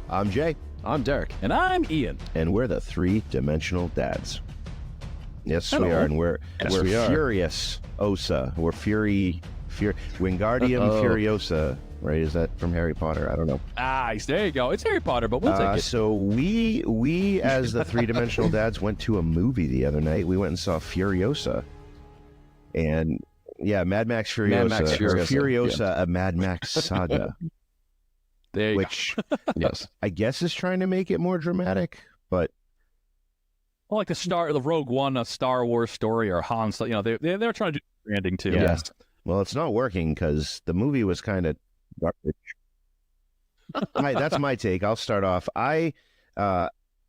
I'm Jay. I'm Derek. And I'm Ian. And we're the three-dimensional dads. Yes, Hello. we are. And we're we are. Furiosa. We're Wingardium Furiosa. Right? Is that from Harry Potter? I don't know. There you go. It's Harry Potter, but we'll take it. So we as the three-dimensional dads went to a movie the other night. We went and saw Furiosa. And yeah, Mad Max Furiosa. Mad Max Furiosa. Or Furiosa, a Mad Max saga. There you which, yes, I guess is trying to make it more dramatic, but well, like the Rogue One, a Star Wars story, or Han. You know, they're trying to do branding too. Yeah. yes. Well, it's not working because the movie was kind of garbage. That's my take. I'll start off. I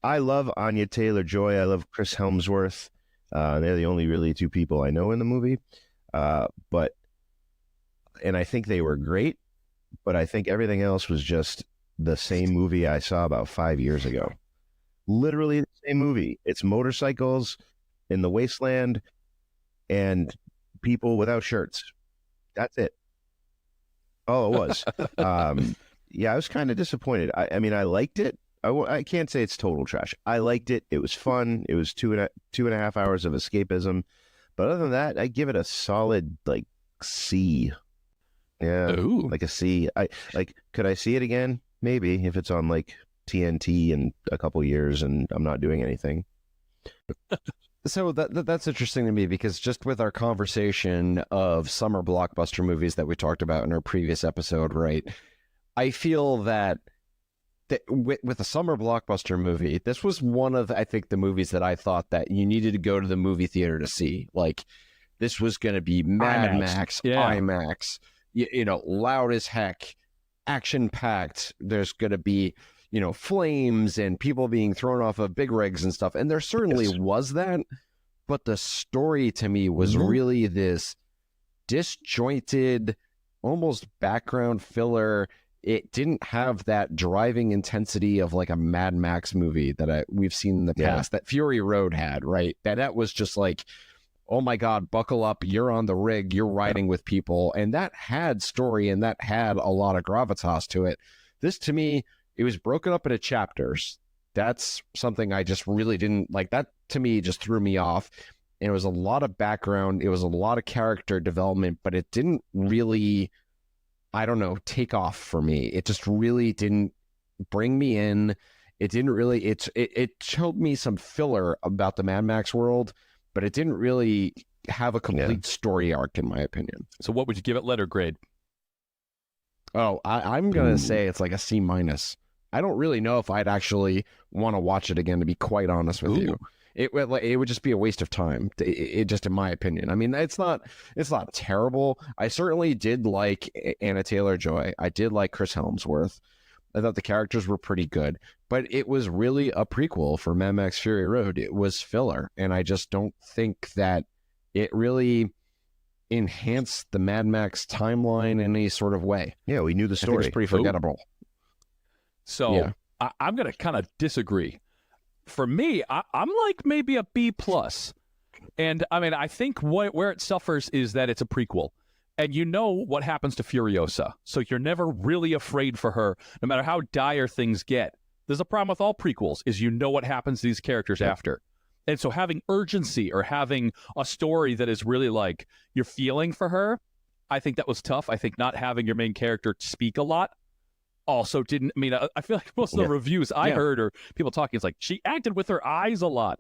love Anya Taylor-Joy. I love Chris Hemsworth. They're the only really two people I know in the movie. And I think they were great, but I think everything else was just the same movie I saw about 5 years ago. Literally the same movie. It's motorcycles in the wasteland and people without shirts. That's it. Oh, it was. Yeah, I was kind of disappointed. I mean, I liked it. I can't say it's total trash. I liked it. It was fun. It was two and a half hours of escapism. But other than that, I give it a solid C. Yeah, Ooh. like a C. Could I see it again? Maybe if it's on TNT in a couple years and I'm not doing anything. So that's interesting to me because just with our conversation of summer blockbuster movies that we talked about in our previous episode, right? I feel that with a summer blockbuster movie, this was one of, I think, the movies that I thought that you needed to go to the movie theater to see. Like, this was going to be Mad Max, IMAX, loud as heck, action-packed. There's going to be, flames and people being thrown off of big rigs and stuff. And there certainly was that. But the story to me was really this disjointed, almost background filler. It didn't have that driving intensity of like a Mad Max movie that we've seen in the past, that Fury Road had, right? That was just like, oh my God, buckle up, you're on the rig, you're riding with people. And that had story and that had a lot of gravitas to it. This, to me, it was broken up into chapters. That's something I just really didn't like. That, to me, just threw me off. And it was a lot of background. It was a lot of character development, but it didn't really, I don't know, take off for me. It just really didn't bring me in. It didn't really, it showed me some filler about the Mad Max world, but it didn't really have a complete story arc, in my opinion. So what would you give it letter grade? Oh, I'm going to say it's like a C-. I don't really know if I'd actually want to watch it again, to be quite honest with you. It would just be a waste of time, it just in my opinion. I mean, it's not terrible. I certainly did like Anya Taylor-Joy. I did like Chris Hemsworth. I thought the characters were pretty good, but it was really a prequel for Mad Max Fury Road. It was filler, and I just don't think that it really enhanced the Mad Max timeline in any sort of way. Yeah, we knew the I think story. it's pretty forgettable. So Yeah. I'm going to kind of disagree. For me, I'm like maybe a B+. And I mean, I think where it suffers is that it's a prequel. And you know what happens to Furiosa. So you're never really afraid for her, no matter how dire things get. There's a problem with all prequels, is you know what happens to these characters after. And so having urgency or having a story that is really like you're feeling for her, I think that was tough. I think not having your main character speak a lot also didn't, I mean, I feel like most of the reviews I heard or people talking, it's like, she acted with her eyes a lot.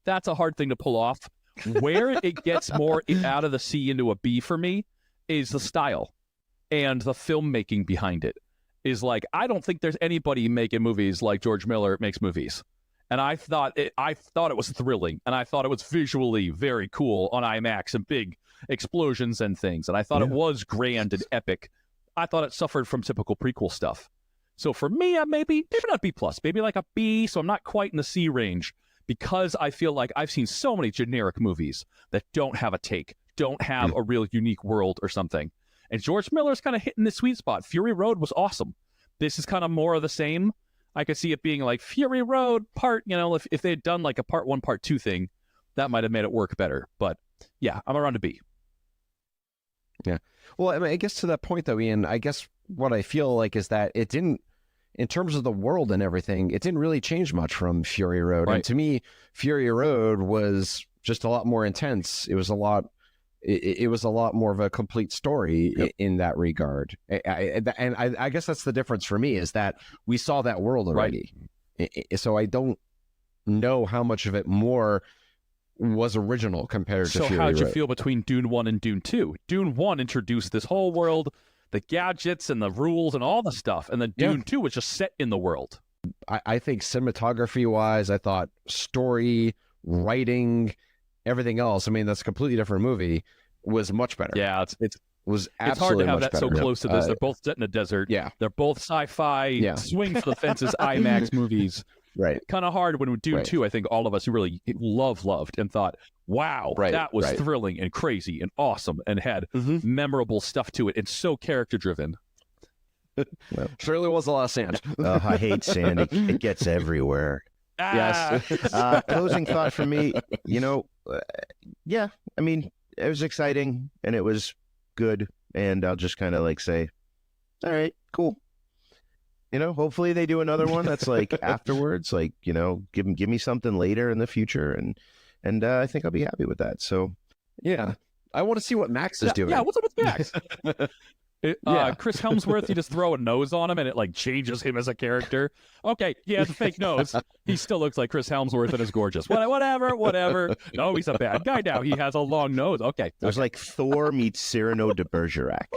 That's a hard thing to pull off. Where it gets more out of the C into a B for me is the style and the filmmaking behind it. Is like, I don't think there's anybody making movies like George Miller makes movies. And I thought it was thrilling, and I thought it was visually very cool on IMAX and big explosions and things. And I thought it was grand and epic. I thought it suffered from typical prequel stuff. So for me, maybe not B+, maybe like a B. So I'm not quite in the C range because I feel like I've seen so many generic movies that don't have a take, don't have a real unique world or something. And George Miller's kind of hitting the sweet spot. Fury Road was awesome. This is kind of more of the same. I could see it being like Fury Road part, if they had done like a part 1, part 2 thing, that might have made it work better. But yeah, I'm around a B. Yeah. Well, I mean, I guess to that point though, Ian, I guess what I feel like is that it didn't in terms of the world and everything, it didn't really change much from Fury Road. Right. And to me, Fury Road was just a lot more intense. It was a lot. It was a lot more of a complete story in that regard. I guess that's the difference for me, is that we saw that world already. So I don't know how much of it more was original compared to Fury Road. So how'd you feel between Dune 1 and Dune 2? Dune 1 introduced this whole world, the gadgets and the rules and all the stuff, and then Dune 2 was just set in the world. I think cinematography-wise, I thought story, writing, everything else, I mean, that's a completely different movie, was much better. Yeah, It was it's hard to absolutely have much that better. so close to this. They're both set in a desert. Yeah. They're both sci-fi, swing for the fences, IMAX movies. Right. Kind of hard when Dune 2, I think all of us who really loved and thought, wow, that was thrilling and crazy and awesome and had memorable stuff to it and so character-driven. Well, surely was a lot of sand. Oh, I hate sand. It gets everywhere. Yes. Closing thought for me, yeah, I mean, it was exciting and it was good. And I'll just kind of like say, all right, cool. Hopefully they do another one that's like afterwards, like, give me something later in the future. And I think I'll be happy with that. So, yeah, I want to see what Max is doing. Yeah, what's up with Max? Chris Hemsworth, you just throw a nose on him and it like changes him as a character. Okay, he has a fake nose. He still looks like Chris Hemsworth and is gorgeous. Whatever. No, he's a bad guy now. He has a long nose. Okay. It was like Thor meets Cyrano de Bergerac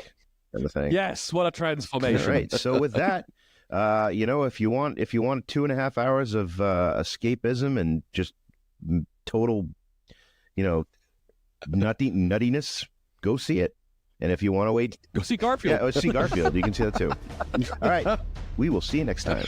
kind of thing. Yes, what a transformation. Right. So with that, if you want 2.5 hours of escapism and just total, nuttiness, go see it. And if you want to wait, go see Garfield. Yeah, see Garfield. You can see that too. All right. We will see you next time.